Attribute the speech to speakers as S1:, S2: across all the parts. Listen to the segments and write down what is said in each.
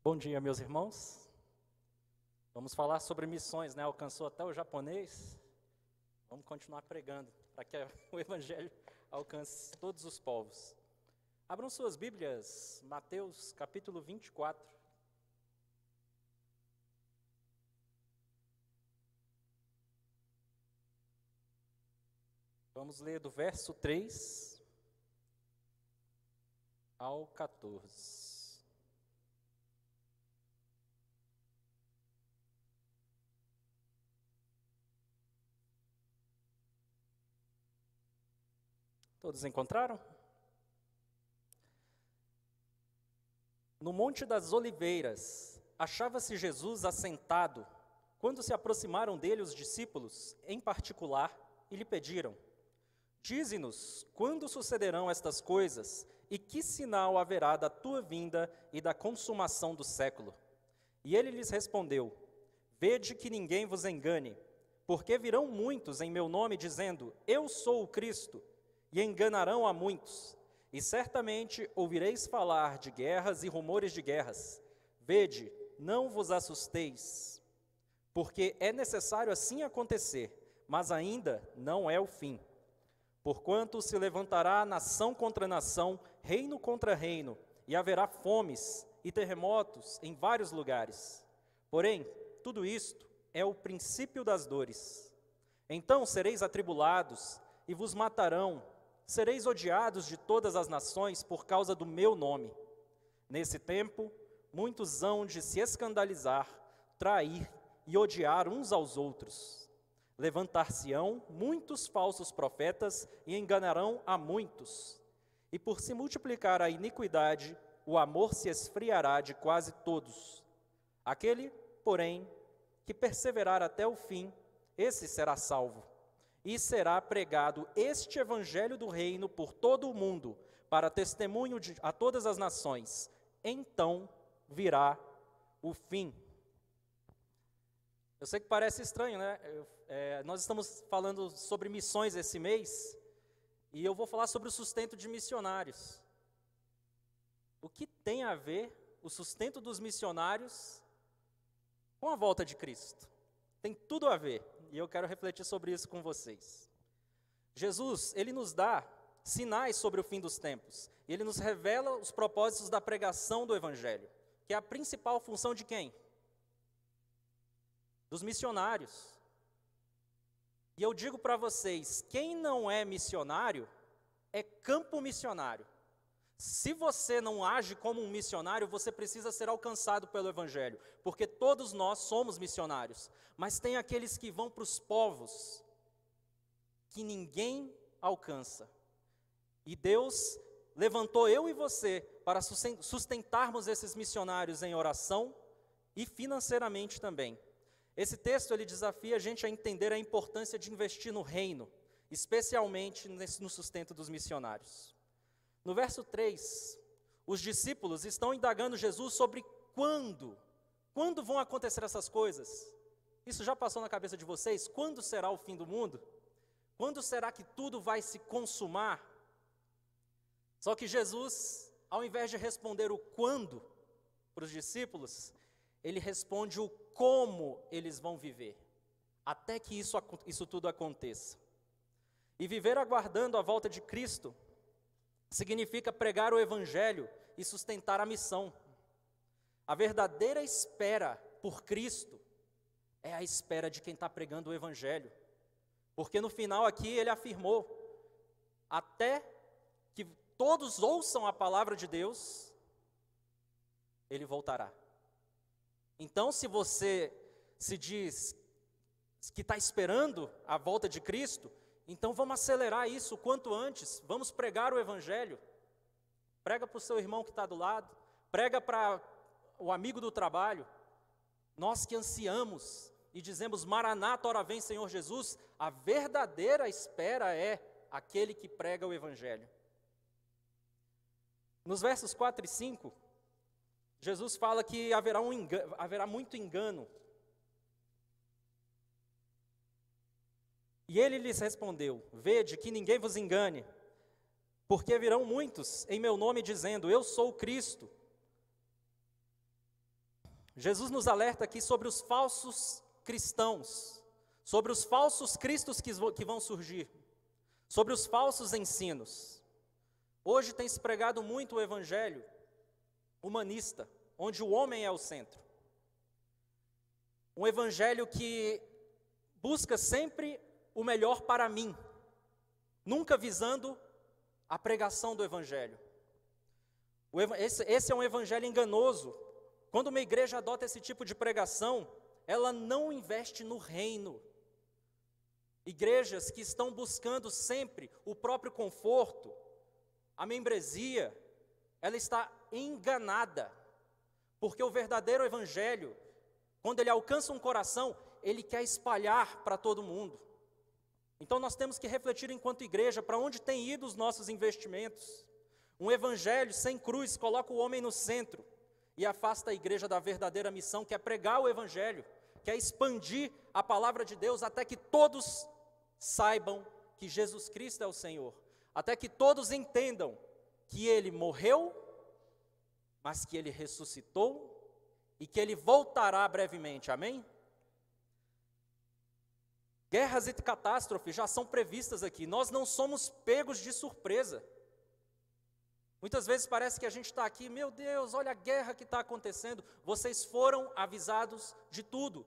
S1: Bom dia, meus irmãos. Vamos falar sobre missões, né? Alcançou até o japonês. Vamos continuar pregando para que o evangelho alcance todos os povos. Abram suas Bíblias, Mateus capítulo 24. Vamos ler do verso 3 ao 14. Todos encontraram? No Monte das Oliveiras, achava-se Jesus assentado, quando se aproximaram dele os discípulos, em particular, e lhe pediram: Dize-nos, quando sucederão estas coisas, e que sinal haverá da tua vinda e da consumação do século? E ele lhes respondeu: Vede que ninguém vos engane, porque virão muitos em meu nome dizendo: Eu sou o Cristo, e enganarão a muitos. E certamente ouvireis falar de guerras e rumores de guerras. Vede, não vos assusteis, porque é necessário assim acontecer, mas ainda não é o fim. Porquanto se levantará nação contra nação, reino contra reino, e haverá fomes e terremotos em vários lugares. Porém, tudo isto é o princípio das dores. Então sereis atribulados, e vos matarão. Sereis odiados de todas as nações por causa do meu nome. Nesse tempo, muitos hão de se escandalizar, trair e odiar uns aos outros. Levantar-se-ão muitos falsos profetas e enganarão a muitos. E por se multiplicar a iniquidade, o amor se esfriará de quase todos. Aquele, porém, que perseverar até o fim, esse será salvo. E será pregado este evangelho do reino por todo o mundo, para testemunho a todas as nações. Então virá o fim. Eu sei que parece estranho, né? Nós estamos falando sobre missões esse mês, e eu vou falar sobre o sustento de missionários. O que tem a ver o sustento dos missionários com a volta de Cristo? Tem tudo a ver. E eu quero refletir sobre isso com vocês. Jesus, ele nos dá sinais sobre o fim dos tempos. Ele nos revela os propósitos da pregação do Evangelho, que é a principal função de quem? Dos missionários. E eu digo para vocês, quem não é missionário, é campo missionário. Se você não age como um missionário, você precisa ser alcançado pelo Evangelho, porque todos nós somos missionários, mas tem aqueles que vão para os povos, que ninguém alcança. E Deus levantou eu e você para sustentarmos esses missionários em oração e financeiramente também. Esse texto ele desafia a gente a entender a importância de investir no reino, especialmente no sustento dos missionários. No verso 3, os discípulos estão indagando Jesus sobre quando vão acontecer essas coisas. Isso já passou na cabeça de vocês? Quando será o fim do mundo? Quando será que tudo vai se consumar? Só que Jesus, ao invés de responder o quando para os discípulos, ele responde o como eles vão viver, até que isso tudo aconteça. E viver aguardando a volta de Cristo significa pregar o Evangelho e sustentar a missão. A verdadeira espera por Cristo é a espera de quem está pregando o Evangelho. Porque no final aqui ele afirmou, até que todos ouçam a palavra de Deus, ele voltará. Então, se você se diz que está esperando a volta de Cristo, então vamos acelerar isso o quanto antes, vamos pregar o Evangelho. Prega para o seu irmão que está do lado, prega para o amigo do trabalho. Nós que ansiamos e dizemos, Maranata, ora vem Senhor Jesus, a verdadeira espera é aquele que prega o Evangelho. Nos versos 4 e 5, Jesus fala que haverá muito engano. E ele lhes respondeu: Vede que ninguém vos engane, porque virão muitos em meu nome dizendo: Eu sou o Cristo. Jesus nos alerta aqui sobre os falsos cristãos, sobre os falsos cristos que vão surgir, sobre os falsos ensinos. Hoje tem se pregado muito o evangelho humanista, onde o homem é o centro. Um evangelho que busca sempre o melhor para mim, nunca visando a pregação do evangelho. Esse é um evangelho enganoso. Quando uma igreja adota esse tipo de pregação, ela não investe no reino. Igrejas que estão buscando sempre o próprio conforto, a membresia, ela está enganada, porque o verdadeiro evangelho, quando ele alcança um coração, ele quer espalhar para todo mundo. Então nós temos que refletir enquanto igreja, para onde têm ido os nossos investimentos. Um evangelho sem cruz coloca o homem no centro e afasta a igreja da verdadeira missão, que é pregar o evangelho, que é expandir a palavra de Deus até que todos saibam que Jesus Cristo é o Senhor, até que todos entendam que Ele morreu, mas que Ele ressuscitou e que Ele voltará brevemente, amém? Guerras e catástrofes já são previstas aqui, nós não somos pegos de surpresa. Muitas vezes parece que a gente está aqui, meu Deus, olha a guerra que está acontecendo. Vocês foram avisados de tudo.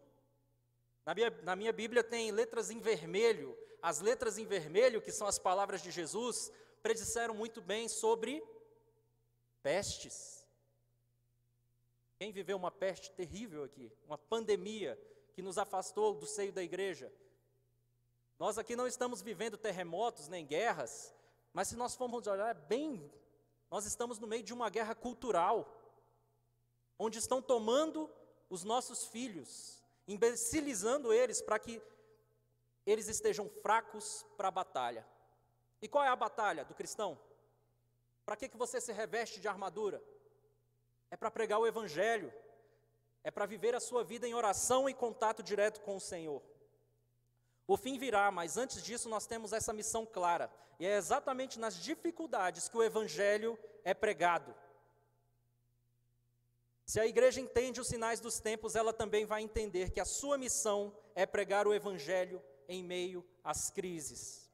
S1: Na minha Bíblia tem letras em vermelho. As letras em vermelho, que são as palavras de Jesus, predisseram muito bem sobre pestes. Quem viveu uma peste terrível aqui, uma pandemia que nos afastou do seio da igreja? Nós aqui não estamos vivendo terremotos nem guerras, mas se nós formos olhar bem, nós estamos no meio de uma guerra cultural, onde estão tomando os nossos filhos, imbecilizando eles para que eles estejam fracos para a batalha. E qual é a batalha do cristão? Para que você se reveste de armadura? É para pregar o evangelho, é para viver a sua vida em oração e contato direto com o Senhor. O fim virá, mas antes disso nós temos essa missão clara, e é exatamente nas dificuldades que o evangelho é pregado. Se a igreja entende os sinais dos tempos, ela também vai entender que a sua missão é pregar o evangelho em meio às crises.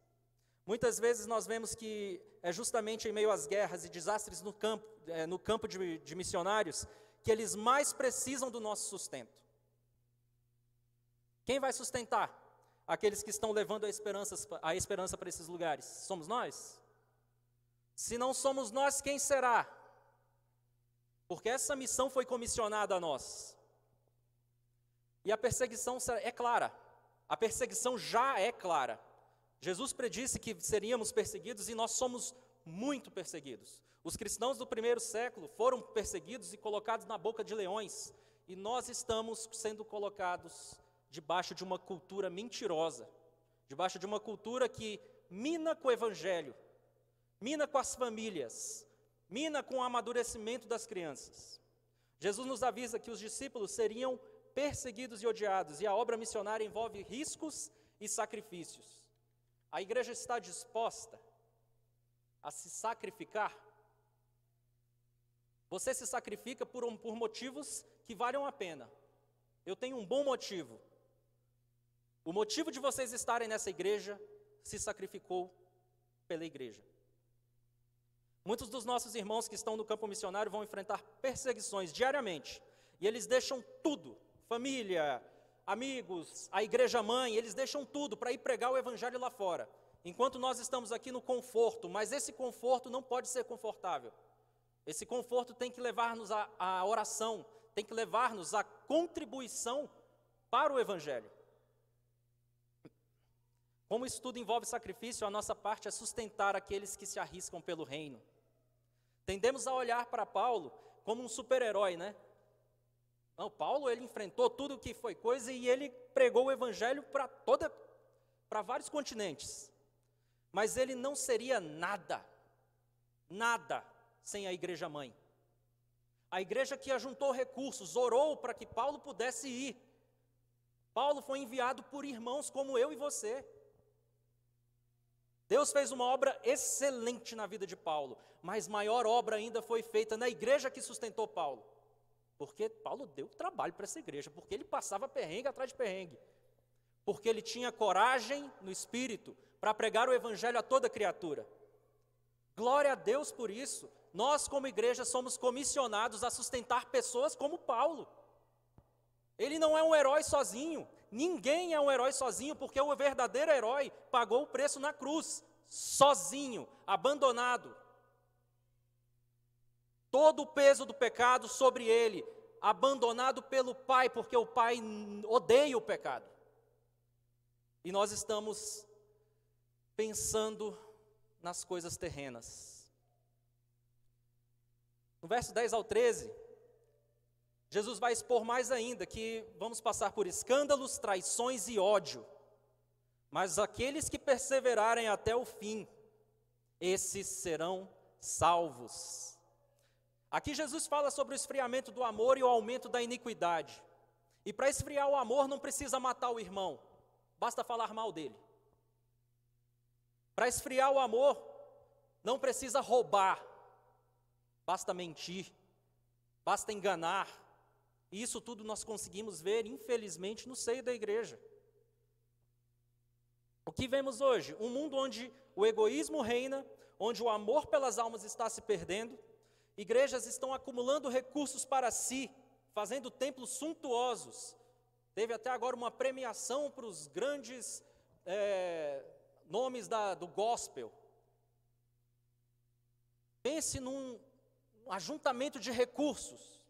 S1: Muitas vezes nós vemos que é justamente em meio às guerras e desastres no campo de missionários, que eles mais precisam do nosso sustento. Quem vai sustentar aqueles que estão levando a esperança para esses lugares? Somos nós? Se não somos nós, quem será? Porque essa missão foi comissionada a nós. E a perseguição é clara. A perseguição já é clara. Jesus predisse que seríamos perseguidos e nós somos muito perseguidos. Os cristãos do primeiro século foram perseguidos e colocados na boca de leões. E nós estamos sendo colocados debaixo de uma cultura mentirosa, debaixo de uma cultura que mina com o evangelho, mina com as famílias, mina com o amadurecimento das crianças. Jesus nos avisa que os discípulos seriam perseguidos e odiados, e a obra missionária envolve riscos e sacrifícios. A igreja está disposta a se sacrificar? Você se sacrifica por motivos que valham a pena. Eu tenho um bom motivo. O motivo de vocês estarem nessa igreja se sacrificou pela igreja. Muitos dos nossos irmãos que estão no campo missionário vão enfrentar perseguições diariamente. E eles deixam tudo, família, amigos, a igreja mãe, eles deixam tudo para ir pregar o evangelho lá fora. Enquanto nós estamos aqui no conforto, mas esse conforto não pode ser confortável. Esse conforto tem que levar-nos à oração, tem que levar-nos à contribuição para o evangelho. Como isso tudo envolve sacrifício, a nossa parte é sustentar aqueles que se arriscam pelo reino. Tendemos a olhar para Paulo como um super-herói, né? Não, Paulo, ele enfrentou tudo o que foi coisa e ele pregou o evangelho para vários continentes. Mas ele não seria nada sem a igreja mãe. A igreja que ajuntou recursos, orou para que Paulo pudesse ir. Paulo foi enviado por irmãos como eu e você. Deus fez uma obra excelente na vida de Paulo, mas maior obra ainda foi feita na igreja que sustentou Paulo. Porque Paulo deu trabalho para essa igreja, porque ele passava perrengue atrás de perrengue. Porque ele tinha coragem no Espírito para pregar o Evangelho a toda criatura. Glória a Deus por isso. Nós, como igreja, somos comissionados a sustentar pessoas como Paulo. Ele não é um herói sozinho. Ninguém é um herói sozinho, porque o verdadeiro herói pagou o preço na cruz, sozinho, abandonado. Todo o peso do pecado sobre ele, abandonado pelo Pai, porque o Pai odeia o pecado. E nós estamos pensando nas coisas terrenas. No verso 10 ao 13, Jesus vai expor mais ainda que vamos passar por escândalos, traições e ódio. Mas aqueles que perseverarem até o fim, esses serão salvos. Aqui Jesus fala sobre o esfriamento do amor e o aumento da iniquidade. E para esfriar o amor não precisa matar o irmão, basta falar mal dele. Para esfriar o amor não precisa roubar, basta mentir, basta enganar. E isso tudo nós conseguimos ver, infelizmente, no seio da igreja. O que vemos hoje? Um mundo onde o egoísmo reina, onde o amor pelas almas está se perdendo. Igrejas estão acumulando recursos para si, fazendo templos suntuosos. Teve até agora uma premiação para os grandes nomes do gospel. Pense num ajuntamento de recursos.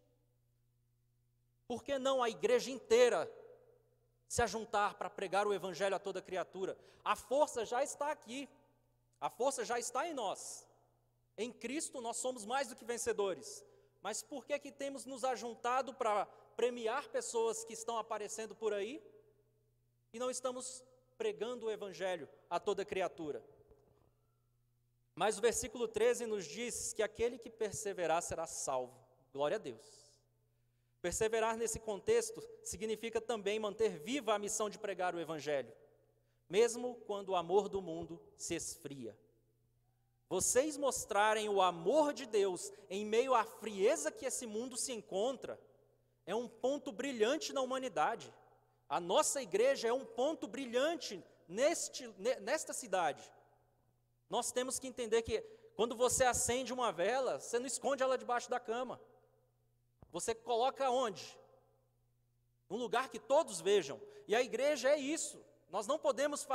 S1: Por que não a igreja inteira se ajuntar para pregar o Evangelho a toda criatura? A força já está aqui, a força já está em nós. Em Cristo nós somos mais do que vencedores. Mas por que temos nos ajuntado para premiar pessoas que estão aparecendo por aí e não estamos pregando o Evangelho a toda criatura? Mas o versículo 13 nos diz que aquele que perseverar será salvo. Glória a Deus. Perseverar nesse contexto significa também manter viva a missão de pregar o Evangelho, mesmo quando o amor do mundo se esfria. Vocês mostrarem o amor de Deus em meio à frieza que esse mundo se encontra, é um ponto brilhante na humanidade. A nossa igreja é um ponto brilhante nesta cidade. Nós temos que entender que quando você acende uma vela, você não esconde ela debaixo da cama. Você coloca onde? Num lugar que todos vejam. E a igreja é isso. Nós não podemos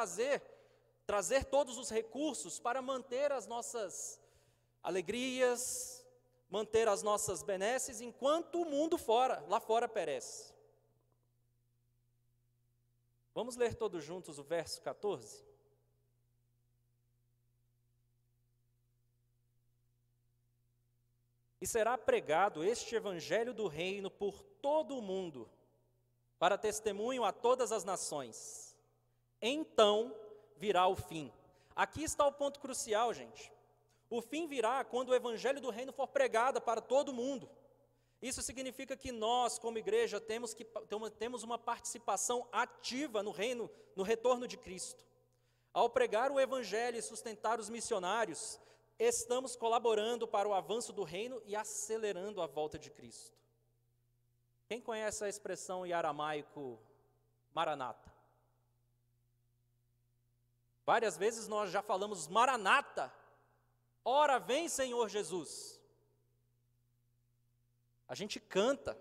S1: trazer todos os recursos para manter as nossas alegrias, manter as nossas benesses, enquanto o mundo lá fora perece. Vamos ler todos juntos o verso 14? E será pregado este evangelho do reino por todo o mundo, para testemunho a todas as nações. Então virá o fim. Aqui está o ponto crucial, gente. O fim virá quando o evangelho do reino for pregado para todo mundo. Isso significa que nós, como igreja, temos uma participação ativa no reino, no retorno de Cristo. Ao pregar o evangelho e sustentar os missionários, estamos colaborando para o avanço do reino e acelerando a volta de Cristo. Quem conhece a expressão em aramaico Maranata? Várias vezes nós já falamos Maranata, ora vem Senhor Jesus. A gente canta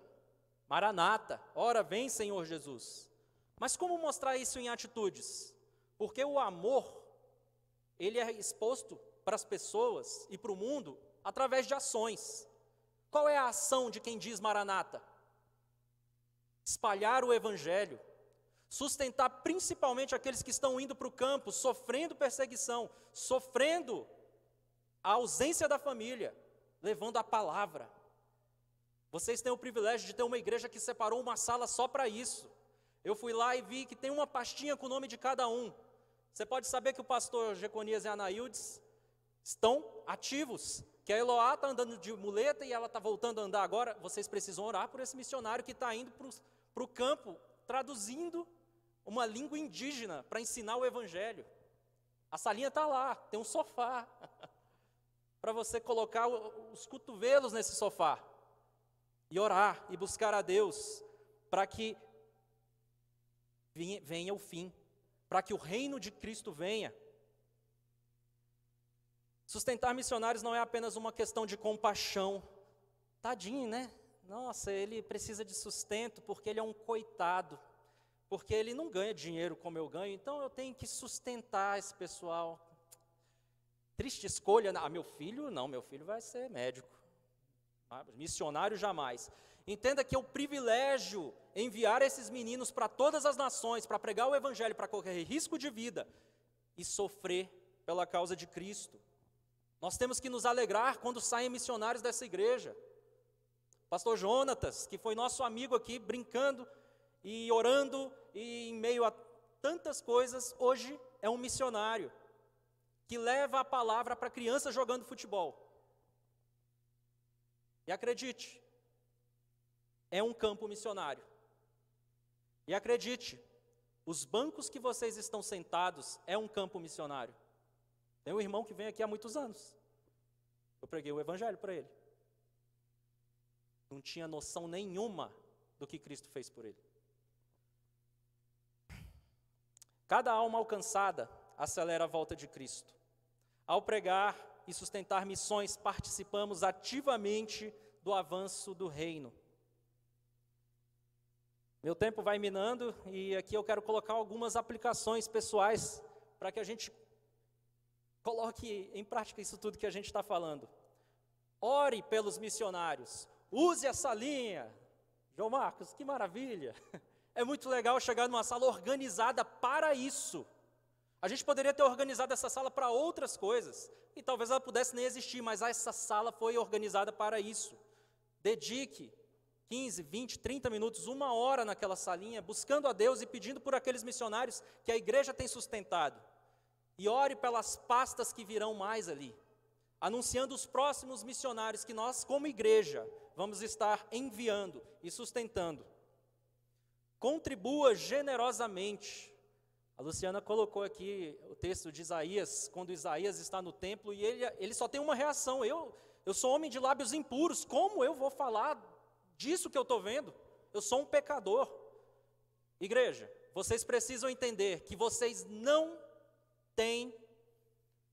S1: Maranata, ora vem Senhor Jesus. Mas como mostrar isso em atitudes? Porque o amor, ele é exposto para as pessoas e para o mundo através de ações. Qual é a ação de quem diz Maranata? Espalhar o evangelho, sustentar principalmente aqueles que estão indo para o campo, sofrendo perseguição, sofrendo a ausência da família, levando a palavra. Vocês têm o privilégio de ter uma igreja que separou uma sala só para isso. Eu fui lá e vi que tem uma pastinha com o nome de cada um. Você pode saber que o pastor Jeconias e a Anaildes estão ativos, que a Eloá está andando de muleta e ela está voltando a andar agora. Vocês precisam orar por esse missionário que está indo para o campo, traduzindo uma língua indígena para ensinar o evangelho. A salinha está lá, tem um sofá, para você colocar os cotovelos nesse sofá. e orar e buscar a Deus para que venha o fim, para que o reino de Cristo venha. Sustentar missionários não é apenas uma questão de compaixão. Tadinho, né? Nossa, ele precisa de sustento porque ele é um coitado, porque ele não ganha dinheiro como eu ganho, então eu tenho que sustentar esse pessoal. Triste escolha. Meu filho, não, meu filho vai ser médico. Missionário jamais. Entenda que é um privilégio enviar esses meninos para todas as nações, para pregar o evangelho, para correr risco de vida e sofrer pela causa de Cristo. Nós temos que nos alegrar quando saem missionários dessa igreja. Pastor Jonatas, que foi nosso amigo aqui, brincando e orando, e em meio a tantas coisas, hoje é um missionário, que leva a palavra para crianças jogando futebol. E acredite, é um campo missionário. E acredite, os bancos que vocês estão sentados é um campo missionário. Tem um irmão que vem aqui há muitos anos. Eu preguei o evangelho para ele. Não tinha noção nenhuma do que Cristo fez por ele. Cada alma alcançada acelera a volta de Cristo. Ao pregar e sustentar missões, participamos ativamente do avanço do reino. Meu tempo vai minando e aqui eu quero colocar algumas aplicações pessoais para que a gente coloque em prática isso tudo que a gente está falando. Ore pelos missionários. Use essa linha. João Marcos, que maravilha. É muito legal chegar numa sala organizada para isso. A gente poderia ter organizado essa sala para outras coisas. E talvez ela pudesse nem existir, mas essa sala foi organizada para isso. Dedique 15, 20, 30 minutos, 1 hora naquela salinha, buscando a Deus e pedindo por aqueles missionários que a igreja tem sustentado. E ore pelas pastas que virão mais ali, anunciando os próximos missionários que nós, como igreja, vamos estar enviando e sustentando. Contribua generosamente. A Luciana colocou aqui o texto de Isaías, quando Isaías está no templo, e ele só tem uma reação: eu sou homem de lábios impuros, como eu vou falar disso que eu estou vendo? Eu sou um pecador. Igreja, vocês precisam entender que vocês não têm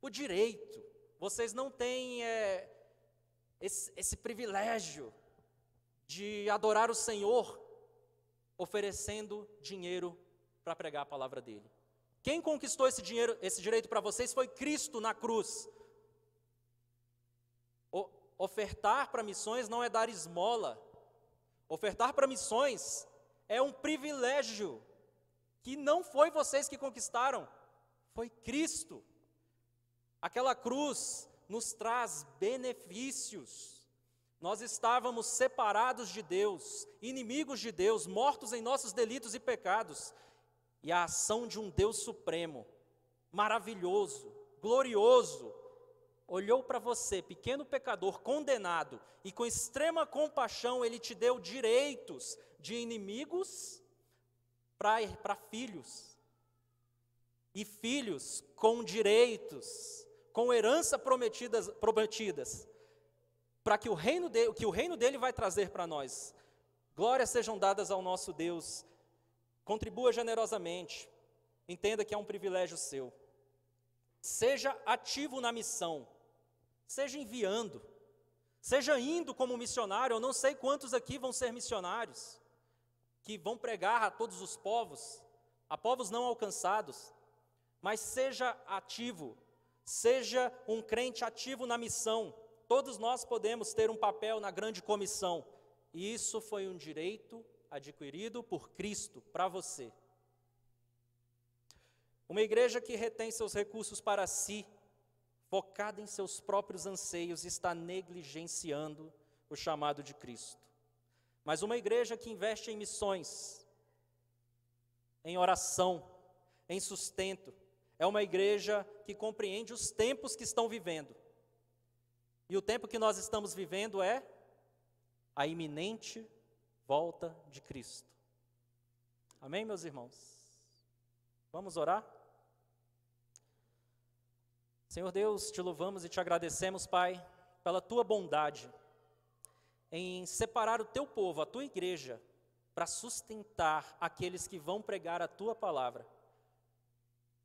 S1: o direito, vocês não têm esse privilégio de adorar o Senhor oferecendo dinheiro para pregar a palavra dele. Quem conquistou esse direito para vocês foi Cristo na cruz. Ofertar para missões não é dar esmola. Ofertar para missões é um privilégio que não foi vocês que conquistaram, foi Cristo. Aquela cruz nos traz benefícios. Nós estávamos separados de Deus, inimigos de Deus, mortos em nossos delitos e pecados. E a ação de um Deus supremo, maravilhoso, glorioso, olhou para você, pequeno pecador, condenado, e com extrema compaixão Ele te deu direitos de inimigos para filhos. E filhos com direitos, com herança prometidas, para que o reino dele vai trazer para nós. Glórias sejam dadas ao nosso Deus. Contribua generosamente. Entenda que é um privilégio seu. Seja ativo na missão. Seja enviando. Seja indo como missionário. Eu não sei quantos aqui vão ser missionários, que vão pregar a todos os povos, a povos não alcançados. Mas seja ativo. Seja um crente ativo na missão. Todos nós podemos ter um papel na grande comissão. E isso foi um direito adquirido por Cristo para você. Uma igreja que retém seus recursos para si, focada em seus próprios anseios, está negligenciando o chamado de Cristo. Mas uma igreja que investe em missões, em oração, em sustento, é uma igreja que compreende os tempos que estão vivendo. E o tempo que nós estamos vivendo é a iminente volta de Cristo. Amém, meus irmãos? Vamos orar? Senhor Deus, te louvamos e te agradecemos, Pai, pela tua bondade em separar o teu povo, a tua igreja, para sustentar aqueles que vão pregar a tua palavra,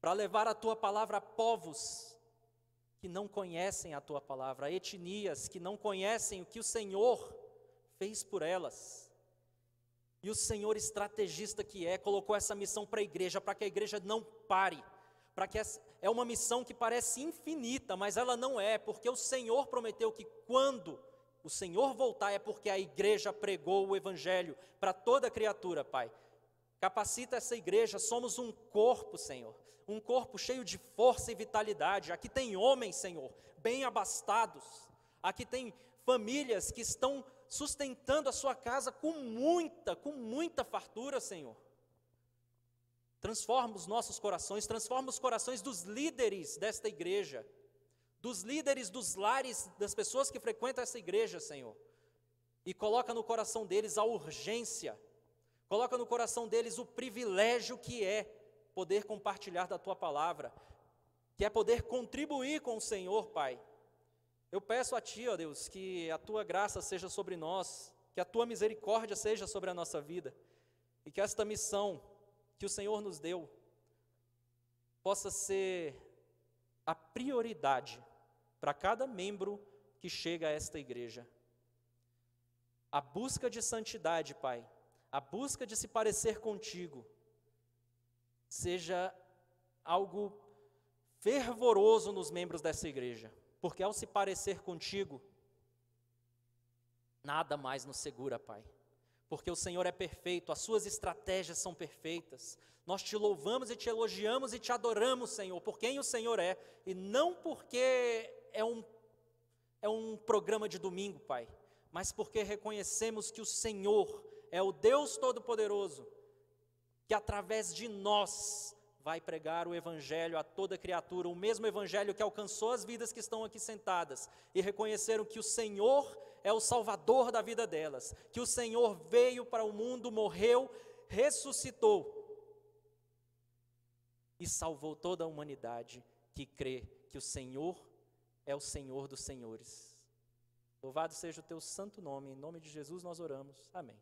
S1: para levar a tua palavra a povos que não conhecem a tua palavra, a etnias que não conhecem o que o Senhor fez por elas. E o Senhor, estrategista que colocou essa missão para a igreja, para que a igreja não pare, para que é uma missão que parece infinita, mas ela não é, porque o Senhor prometeu que quando o Senhor voltar é porque a igreja pregou o evangelho para toda criatura, Pai. Capacita essa igreja, somos um corpo, Senhor, um corpo cheio de força e vitalidade. Aqui tem homens, Senhor, bem abastados, aqui tem famílias que estão sustentando a sua casa com muita fartura, Senhor. Transforma os nossos corações, transforma os corações dos líderes desta igreja, dos líderes dos lares, das pessoas que frequentam essa igreja, Senhor, e coloca no coração deles a urgência, coloca no coração deles o privilégio que é poder compartilhar da Tua palavra, que é poder contribuir com o Senhor, Pai. Eu peço a Ti, ó Deus, que a Tua graça seja sobre nós, que a Tua misericórdia seja sobre a nossa vida, e que esta missão que o Senhor nos deu possa ser a prioridade para cada membro que chega a esta igreja. A busca de santidade, Pai, a busca de se parecer contigo, seja algo fervoroso nos membros dessa igreja, porque ao se parecer contigo, nada mais nos segura, Pai, porque o Senhor é perfeito, as suas estratégias são perfeitas. Nós te louvamos e te elogiamos e te adoramos, Senhor, por quem o Senhor é, e não porque é um programa de domingo, Pai, mas porque reconhecemos que o Senhor é o Deus Todo-Poderoso, que através de nós vai pregar o evangelho a toda criatura, o mesmo evangelho que alcançou as vidas que estão aqui sentadas, e reconheceram que o Senhor é o Salvador da vida delas, que o Senhor veio para o mundo, morreu, ressuscitou, e salvou toda a humanidade que crê que o Senhor é o Senhor dos senhores. Louvado seja o teu santo nome, em nome de Jesus nós oramos, amém.